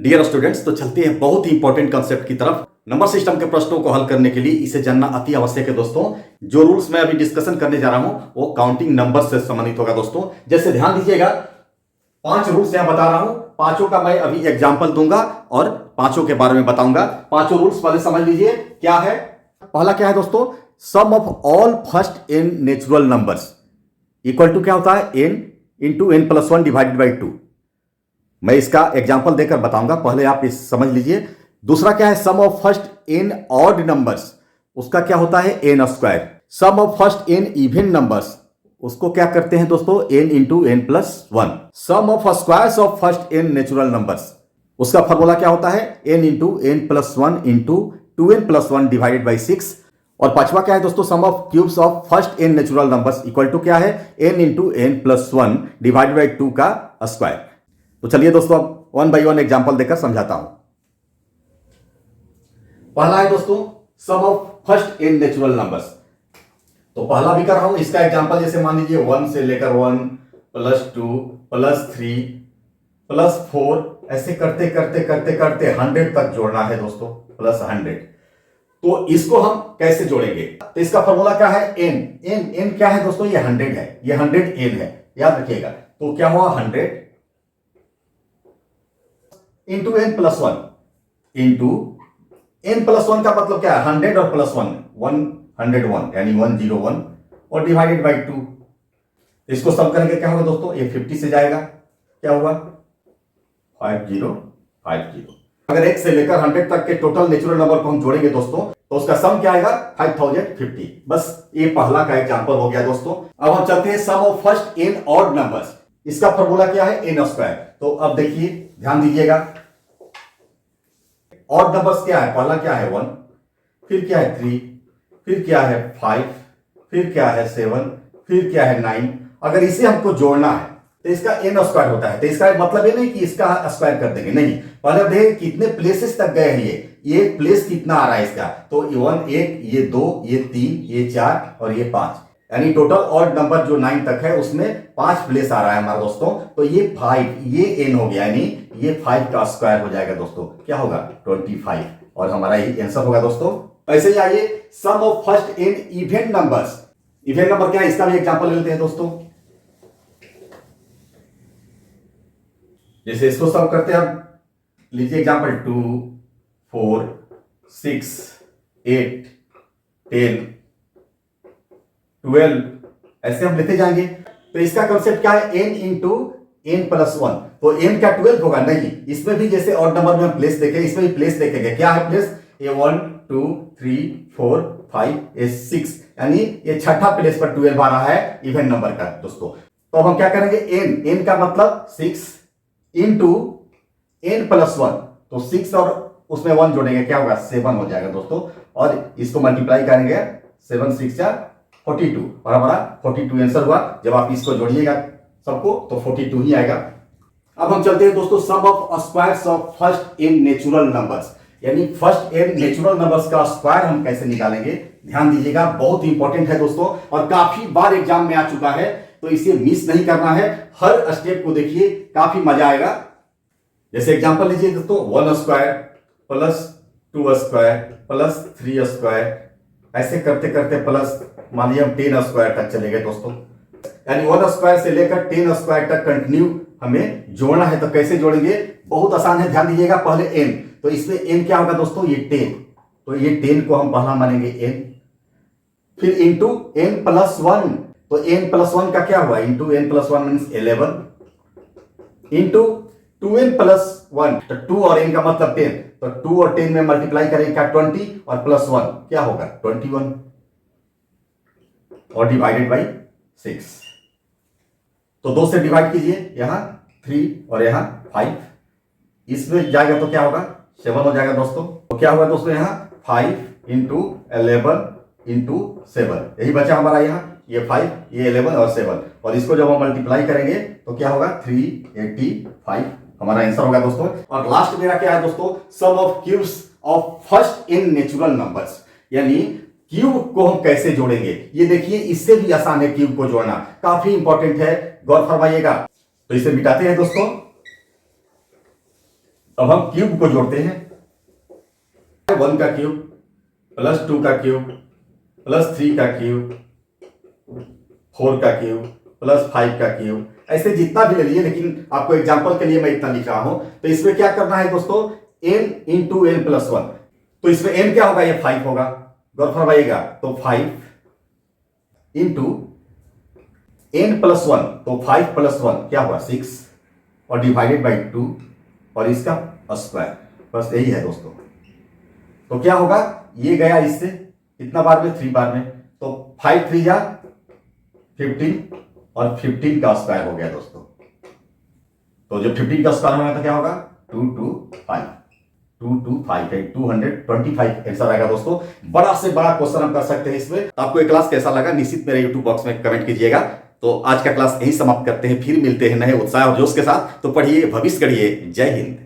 Dear students, तो चलते हैं बहुत ही इंपॉर्टेंट कंसेप्ट की तरफ। नंबर सिस्टम के प्रश्नों को हल करने के लिए इसे जानना अति आवश्यक है दोस्तों। जो रूल्स मैं अभी डिस्कशन करने जा रहा हूं वो काउंटिंग नंबर से संबंधित होगा दोस्तों। जैसे ध्यान दीजिएगा, 5 रूल्स यहां बता रहा हूं, पांचों का मैं अभी एग्जाम्पल दूंगा और पांचों के बारे में बताऊंगा। पांचों रूल्स पहले समझ लीजिए क्या है। पहला क्या है दोस्तों, sum of all first n natural numbers equal to क्या होता है, n into n plus 1 divided by 2। मैं इसका एग्जाम्पल देकर बताऊंगा, पहले आप इस समझ लीजिए। दूसरा क्या है, sum of first n odd numbers, उसका क्या होता है n square. Sum of first n even numbers, उसको क्या करते हैं दोस्तों, n into n plus 1। Sum of squares of first n natural numbers, उसका फॉर्मूला क्या होता है, n into n plus 1 into 2n plus 1 divided by 6। और पांचवा क्या है दोस्तों, sum of cubes of first n natural numbers equal to क्या है, n into n plus 1 divided by 2 का स्क्वायर। तो चलिए दोस्तों अब 1 बाई 1 एग्जाम्पल देकर समझाता हूं। पहला है दोस्तों sum of first n natural numbers. तो पहला भी कर रहा हूं, इसका एग्जाम्पल जैसे मान लीजिए 1 से लेकर 1 प्लस 2 प्लस 3 प्लस 4, ऐसे करते करते करते करते 100 तक जोड़ना है दोस्तों, प्लस 100। तो इसको हम कैसे जोड़ेंगे, तो इसका फॉर्मूला क्या है, n क्या है दोस्तों, ये 100 है, ये 100 n है, याद रखिएगा। तो क्या हुआ, 100 into n plus 1 into n plus 1 का मतलब क्या है, 100 और प्लस 1 101 यानी 101 और डिवाइडेड बाई 2। इसको सम करेंगे क्या होगा दोस्तों, ये 50 से जाएगा, क्या हुआ 5050। अगर 1 से लेकर 100 तक के टोटल नेचुरल नंबर को हम जोड़ेंगे दोस्तों, तो उसका सम क्या आएगा, 5050। बस ये पहला का एग्जांपल हो गया दोस्तों। अब हम चलते हैं sum of first n odd numbers. इसका फॉर्मूला क्या है, n स्क्वायर। तो अब देखिए ध्यान दीजिएगा, ऑड नंबर्स क्या है, पहला क्या है 1, फिर क्या है 3, फिर क्या है 5, फिर क्या है 7, फिर क्या है 9। अगर इसे हमको जोड़ना है तो इसका n स्क्वायर होता है। तो इसका मतलब ये नहीं कि इसका स्क्वायर कर देंगे, नहीं, पहले देखें कितने प्लेसेस तक गए हैं। ये प्लेस कितना आ रहा है इसका, तो 1 1, ये 2, ये 3, ये 4 और ये 5, यानी टोटल ऑड नंबर जो 9 तक है उसमें 5 प्लेस आ रहा है हमारे दोस्तों। तो ये 5, ये n हो गया, यानी ये 5 का स्क्वायर हो जाएगा दोस्तों, क्या होगा 25, और हमारा ये आंसर होगा दोस्तों। ऐसे ही आइए sum of first n even numbers. Even number क्या है, इसका भी एग्जांपल लेते हैं दोस्तों। जैसे इसको सम करते हैं हम, लीजिए एग्जांपल 2 4 6 8 10 12, ऐसे हम लेते जाएंगे। तो इसका कंसेप्ट क्या है, n इंटू n प्लस 1। तो n का 12 होगा, नहीं, इसमें भी जैसे ऑड नंबर में हम प्लेस देखें, इसमें भी प्लेस देखेंगे। क्या है प्लेस, ये 1 2 3 4 5 ये 6, यानी ये छठा प्लेस पर 12 आ रहा है इवन नंबर का दोस्तों। तो अब हम क्या करेंगे, n का मतलब 6 इंटू n प्लस 1। तो 6 और उसमें 1 जोड़ेंगे, क्या होगा 7 हो जाएगा दोस्तों। और इसको मल्टीप्लाई करेंगे, 7 6 42, और हमारा 42 आंसर हुआ। जब आप इसको जोड़िएगा सबको तो 42 ही आएगा। अब हम चलते हैं दोस्तों sum of squares of first n natural numbers, यानी फर्स्ट एन नेचुरल नंबर्स का स्क्वायर हम कैसे निकालेंगे। ध्यान दीजिएगा, बहुत इंपॉर्टेंट है दोस्तों, और काफी बार एग्जाम में आ चुका है, तो इसे मिस नहीं करना है। हर स्टेप को देखिए, काफी मजा आएगा। जैसे एग्जांपल लीजिए दोस्तों, 1 square plus 2 square plus 3 square, ऐसे करते करते प्लस मान लीजिए हम 10 स्क्वायर तक चले गए दोस्तों, यानी 1 स्क्वायर से लेकर 10 स्क्वायर तक कंटिन्यू हमें जोड़ना है। तो कैसे जोड़ेंगे, बहुत आसान है, ध्यान दीजिएगा। पहले n, तो इसमें n क्या होगा दोस्तों, ये 10, तो ये 10 को हम पहला मानेंगे n, फिर इंटू n प्लस 1। तो n प्लस 1 का क्या हुआ, into n plus 1 means 11, into 2n plus 1, तो 2 और n का मतलब 10, तो 2 और 10 में मल्टीप्लाई करेंगे क्या 20, और प्लस 1 क्या होगा 21, और डिवाइडेड बाई 6। तो 2 से डिवाइड कीजिए, यहां 3 और यहां 5, इसमें जाएगा तो क्या होगा 7 हो जाएगा दोस्तों। तो क्या हुआ दोस्तों, यहां 5 इंटू 11 इंटू 7, यही बचा हमारा, यहां ये 5 ये 11 और 7, और इसको जब हम मल्टीप्लाई करेंगे तो क्या होगा 385 हमारा आंसर होगा दोस्तों। और लास्ट मेरा क्या है दोस्तों, sum of cubes of first n natural numbers, यानी क्यूब को हम कैसे जोड़ेंगे। ये देखिए, इससे भी आसान है क्यूब को जोड़ना, काफी इंपॉर्टेंट है, गौर फरमाइएगा। तो इसे मिटाते हैं दोस्तों। अब हम क्यूब को जोड़ते हैं, 1 का क्यूब प्लस 2 का क्यूब प्लस 3 का क्यूब 4 का क्यूब प्लस 5 का क्यूब, ऐसे जितना भी ले लीजिए, लेकिन आपको एग्जांपल के लिए मैं इतना लिख रहा हूं। तो इसमें क्या करना है दोस्तों, n इंटू एन प्लस 1। तो इसमें n क्या होगा, ये 5 होगा, गौर फरमाइएगा। तो 5 इंटू n प्लस 1, तो 5 प्लस 1 क्या हुआ 6, और डिवाइडेड बाई 2 और इसका स्क्वायर, बस यही है दोस्तों। तो क्या होगा, ये गया इससे कितना बार में, 3 बार में, तो 5 3 जा 15 और 15 का स्क्वायर हो गया दोस्तों। तो जब 15 का स्क्वायर होगा तो क्या होगा, 2 2 5, 2 2 5 है, 225 आंसर आएगा दोस्तों। बड़ा से बड़ा क्वेश्चन हम कर सकते हैं इसमें। आपको ये क्लास कैसा लगा निश्चित मेरे यूट्यूब बॉक्स में कमेंट कीजिएगा। तो आज का क्लास यही समाप्त करते हैं, फिर मिलते हैं नए उत्साह और जोश के साथ। तो पढ़िए, भविष्य गढ़िए। जय हिंद।